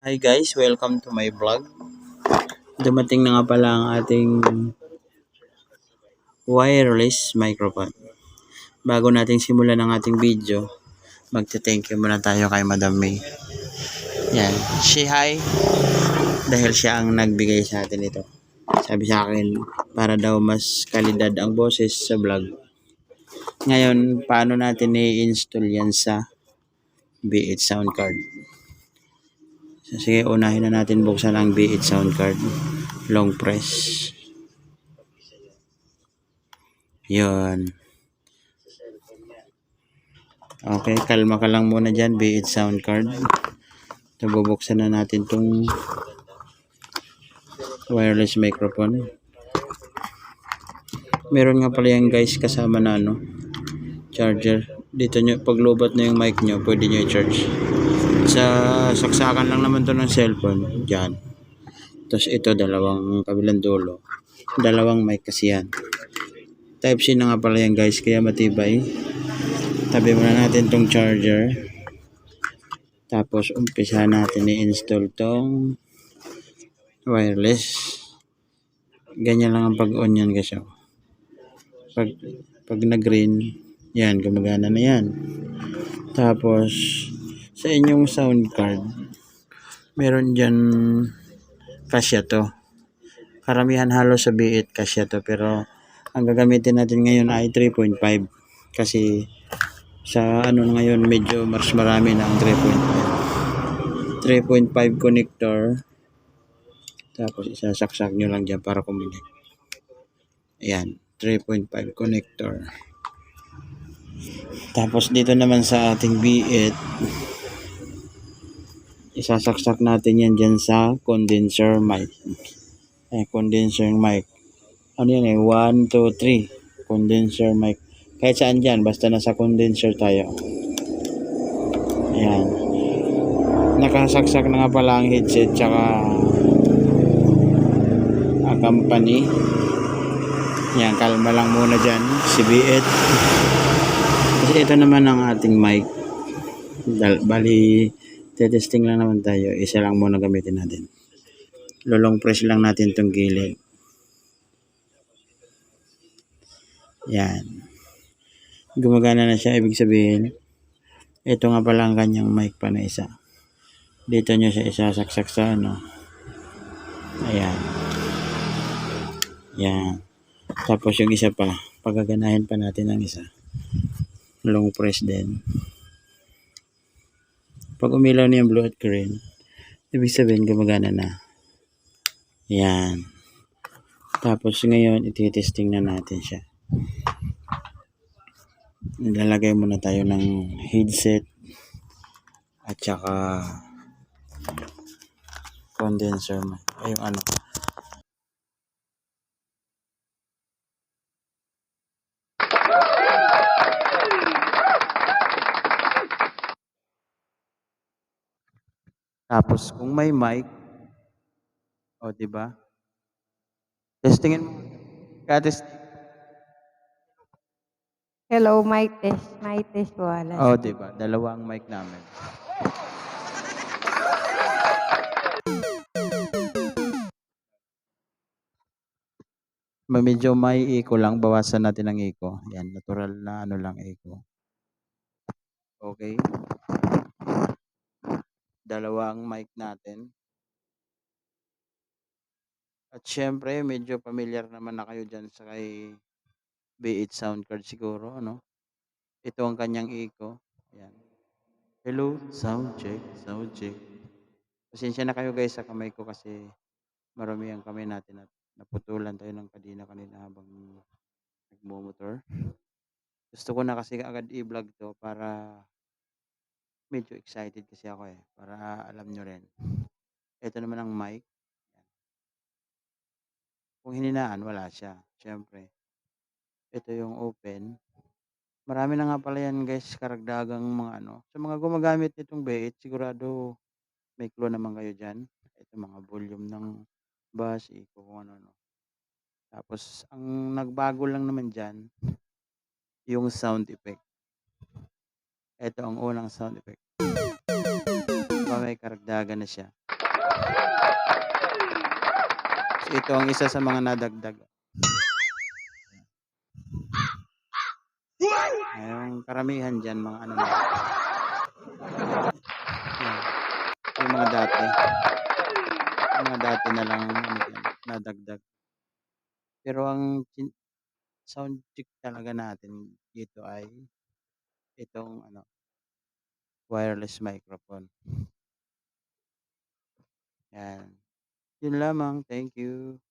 Hi guys, welcome to my vlog. Dumating na nga pala ang ating wireless microphone. Bago natin simulan ang ating video, magte-thank you muna tayo kay Madam May. Yan, say hi dahil siya ang nagbigay sa atin ito. Sabi sa akin, para daw mas kalidad ang boses sa vlog. Ngayon, paano natin i-install yan sa B8 sound card? So, sige, unahin na natin buksan ang B8 sound card. Long press. Yun. Okay, kalma ka lang muna dyan, B8 sound card. So, bubuksan na natin tong wireless microphone. Meron nga pala yan guys kasama na charger. Dito nyo, pag lobat na yung mic nyo, pwede nyo i-charge. Sa saksakan lang naman to ng cellphone, dyan. Tapos ito, dalawang kabilang dulo. Dalawang mic kasi yan. Type C na nga pala yan guys, kaya matibay. Tabi muna natin tong charger. Tapos umpisa natin i-install tong wireless. Ganyan lang ang pag-on yan guys. Pag nag-green, yan, gumagana na yan. Tapos sa inyong sound card, meron dyan kasya to. Karamihan halos sa B8 kasya to, pero ang gagamitin natin ngayon ay 3.5 kasi sa ngayon medyo mas marami na ang 3.5 connector. Tapos isasaksak nyo lang dyan para kuminig. Ayan, 3.5 connector. Tapos dito naman sa ating B8, isasaksak natin yan dyan sa condenser mic. Condenser mic. Ano yan 1, 2, 3. Condenser mic. Kahit saan dyan, basta nasa condenser tayo. Ayan. Nakasaksak na nga pala ang headset tsaka company. Yan, kalma lang muna dyan si B8. Kasi ito naman ang ating mic. Bali, testing lang naman tayo. Isa lang muna gamitin natin. Lulong press lang natin itong gilid. Yan. Gumagana na siya. Ibig sabihin, ito nga pala ang kanyang mic pa na isa. Dito nyo siya isasaksak sa Ayan. Yan. Tapos yung isa pa, pagaganahin pa natin ang isa. Long press din. Pag umilaw na yung blue at green, ibig sabihin gumagana na. Yan. Tapos ngayon, ititesting na natin siya. Nilalagay muna tayo ng headset at saka condenser. Ay, yung Tapos kung may mic, di ba? Testingin mo. Hello, mic test. Mic test wala. Di ba? Dalawang mic namin. Medyo may echo lang, bawasan natin ang echo. Yan, natural na lang echo. Okay. Dalawang mic natin. At syempre, medyo familiar naman na kayo dyan sa kay B8 sound card siguro, Ito ang kanyang echo. Ayan. Hello, sound check, sound check. Pasensya na kayo guys sa kamay ko kasi marami ang kamay natin at naputulan tayo ng kadena kanina habang nagmumotor. Gusto ko na kasi agad i-vlog to para medyo excited kasi ako para alam nyo rin. Ito naman ang mic. Kung hininaan, wala siya. Siyempre, ito yung open. Marami na nga pala yan guys, karagdagang mga Sa mga gumagamit nitong B8, sigurado may clue naman kayo dyan. Ito mga volume ng bass, echo, kung ano. Tapos, ang nagbago lang naman dyan, yung sound effect. Ito ang unang sound effect. May karagdagan na siya. So, ito ang isa sa mga nadagdag. Yung karamihan dyan, mga ano na. Yan. Yung mga dati. Yung mga dati na lang ano dyan, nadagdag. Pero ang sound check talaga natin dito ay itong ano, wireless microphone. Yan. Yun lamang. Thank you.